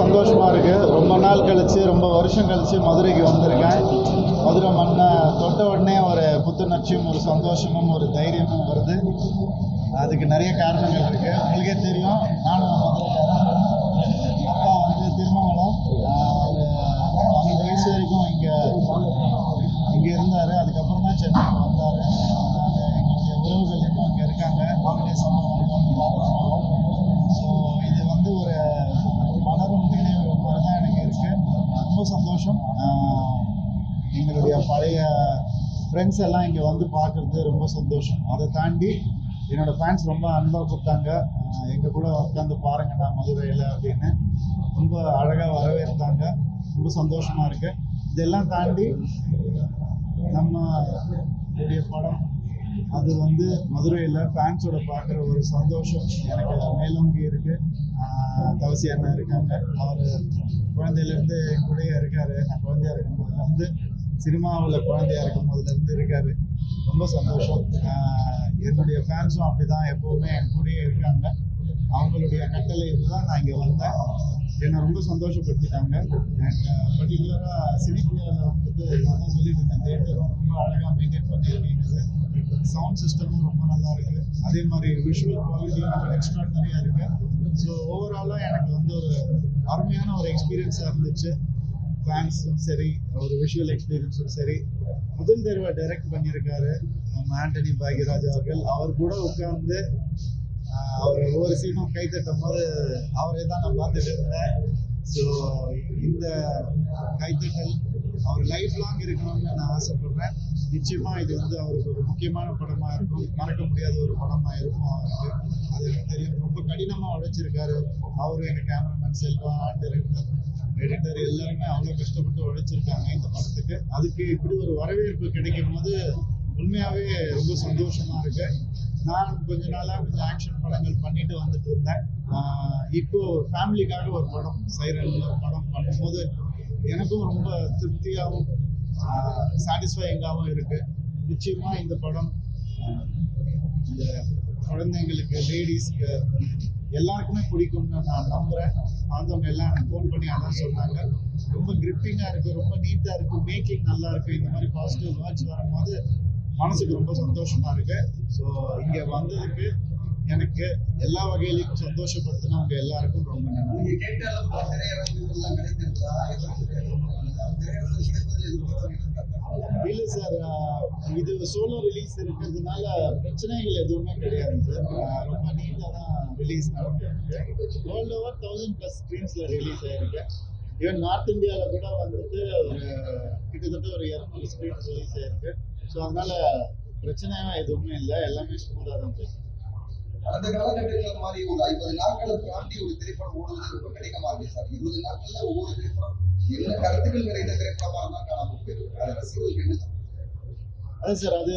சந்தோஷமாக இருக்குது. ரொம்ப நாள் கழித்து, ரொம்ப வருஷம் கழித்து மதுரைக்கு வந்திருக்கேன். மதுரை மண்ணை தொட்ட உடனே ஒரு புத்துணர்ச்சியும் ஒரு சந்தோஷமும் ஒரு தைரியமும் வருது. அதுக்கு நிறைய காரணங்கள் இருக்குது. உங்களுக்கே தெரியும், நானும் மதுரைக்காரன். அப்பா வந்து திருமங்கலம். ஒரு 12 வயசு வரைக்கும் இங்கே இருந்தார். அதுக்கப்புறம் தான் சென்னைக்கு வந்தார். நாங்கள் எங்களுடைய உறவுகள் இன்னும் இங்கே இருக்காங்க. ஹாலிடேஸ் வந்து பார்த்துருக்கோம். ஸோ இது வந்து ஒரு மலரும் நினைவு மாதிரி தான் எனக்கு இருக்குது. ரொம்ப சந்தோஷம். எங்களுடைய பழைய ஃப்ரெண்ட்ஸ் எல்லாம் இங்கே வந்து பார்க்குறது ரொம்ப சந்தோஷம். அதை தாண்டி என்னோடய ஃபேன்ஸ் ரொம்ப அன்பாக கொடுத்தாங்க. எங்கள் கூட உட்காந்து பாருங்கண்ணா மதுரையில் அப்படின்னு ரொம்ப அழகாக வரவேற்றாங்க. ரொம்ப சந்தோஷமாக இருக்குது. இதெல்லாம் தாண்டி நம்மளுடைய படம் அது வந்து மதுரையில் ஃபேன்ஸோட பார்க்குற ஒரு சந்தோஷம் எனக்கு மேலோங்கி இருக்குது. தவசி அண்ணன் இருக்காங்க. அவர் குழந்தையிலேருந்து என் கூடயே இருக்கார். நான் குழந்தையாக இருக்கும் போதுலேருந்து, சினிமாவில் குழந்தையாக இருக்கும் போதுலேருந்து இருக்கார். ரொம்ப சந்தோஷம். என்னுடைய ஃபேன்ஸும் அப்படி தான் எப்போவுமே என் கூடயே இருக்காங்க. அவங்களுடைய கட்டளை தான் நான் இங்கே வந்தேன். என்னை ரொம்ப சந்தோஷப்படுத்திட்டாங்க. அண்ட் பர்டிகுலராக சினிப்பிரியாவில் வந்துட்டு நான் தான் சொல்லிட்டு இருந்தேன், தேட்டர் ரொம்ப அழகாக மெயின்டைன் பண்ணியிருக்கீங்க சார். சவுண்ட் சிஸ்டமும் ரொம்ப நல்லா இருக்குது. அதே மாதிரி விஷுவல் குவாலிட்டியும் ரொம்ப எக்ஸ்ட்ராடனரியாக இருக்குது. ஸோ ஓவராலாக எனக்கு வந்து ஒரு அருமையான ஒரு எக்ஸ்பீரியன்ஸாக இருந்துச்சு. ஃபேன்ஸும் சரி, ஒரு விஷுவல் எக்ஸ்பீரியன்ஸும் சரி. முதல் தடவை டைரக்ட் பண்ணியிருக்காரு நம்ம ஆண்டனி பாக்யராஜ் அவர்கள். அவர் கூட உட்கார்ந்து அவர் ஒவ்வொரு சீனும் கை தட்டும் போது அவரே தான் நான் பார்த்துட்டு இருந்தேன். ஸோ இந்த கைத்தட்டல் அவர் லைஃப் லாங் இருக்கணும்னு நான் ஆசைப்படுறேன். நிச்சயமாக இது வந்து அவருக்கு ஒரு முக்கியமான படமாக இருக்கும். மறக்க முடியாத ஒரு படமாக இருக்கும் அவருக்கு. அது எனக்கு தெரியும். ரொம்ப கடினமாக உழைச்சிருக்காரு அவர். எங்கள் cameraman Selva, art director, editor எல்லாருமே அவ்வளோ கஷ்டப்பட்டு உழைச்சிருக்காங்க இந்த படத்துக்கு. அதுக்கு இப்படி ஒரு வரவேற்பு கிடைக்கும் போது உண்மையாகவே ரொம்ப சந்தோஷமாக இருக்கு. நான் கொஞ்ச நாளாக கொஞ்சம் ஆக்ஷன் படங்கள் பண்ணிட்டு வந்துட்டு இருந்தேன். இப்போ ஃபேமிலிக்காக ஒரு படம், சைரன் ஒரு படம் பண்ணும்போது எனக்கும் ரொம்ப திருப்தியாகவும் சாட்டிஸ்ஃபையிங்காகவும் இருக்கு. நிச்சயமாக இந்த படம் இந்த குழந்தைங்களுக்கு, லேடிஸ்க்கு எல்லாருக்குமே பிடிக்கும்னு நான் நம்புகிறேன். பார்த்தவங்க எல்லாம் எனக்கு ஃபோன் பண்ணி அதான் சொன்னாங்க. ரொம்ப கிரிப்பிங்காக இருக்குது, ரொம்ப நீட்டாக இருக்குது, மேக்கிங் நல்லா இருக்குது. இந்த மாதிரி பாசிட்டிவ் வேர்ட்ஸ் வரும்போது மனசுக்கு ரொம்ப சந்தோஷமாக இருக்கு. ஸோ இங்கே வந்ததுக்கு எனக்கு எல்லா வகையிலையும் சந்தோஷப்படுத்தினவங்க எல்லாருக்கும் ரொம்ப நன்றி. இல்லை சார், இது சோலோ ரிலீஸ் இருக்கிறதுனால பிரச்சனைகள் எதுவுமே கிடையாது சார். ரொம்ப நீட்டாக தான் ரிலீஸ் நடந்திருக்கு. வேர்ல்டு ஓவர் 1000+ ஸ்க்ரீன்ஸில் ரிலீஸ் ஆகிருக்கு. ஈவன் நார்த் இந்தியாவில் கூட வந்துட்டு கிட்டத்தட்ட ஒரு 200 ஸ்க்ரீன்ஸ் ரிலீஸ் ஆகிருக்கு. ஸோ அதனால பிரச்சனையாக எதுவுமே இல்லை, எல்லாமே ஸ்மூத்தாக தான் போயிருக்கு. அந்த காலகட்டத்தில் மாதிரி ஒரு 50 நாட்களை தாண்டி ஒரு திரைப்படம் ஓடுவது ரொம்ப கடினமா இருக்கு சார். 20 நாட்கள்ல ஒவ்வொரு திரைப்படம் என்ன கருத்துக்கள் நிறைந்த திரைப்படமா இருந்தால் காணாமல் போயிருக்கு. அதை ரசிகர்களுக்கு என்ன? அது சார், அது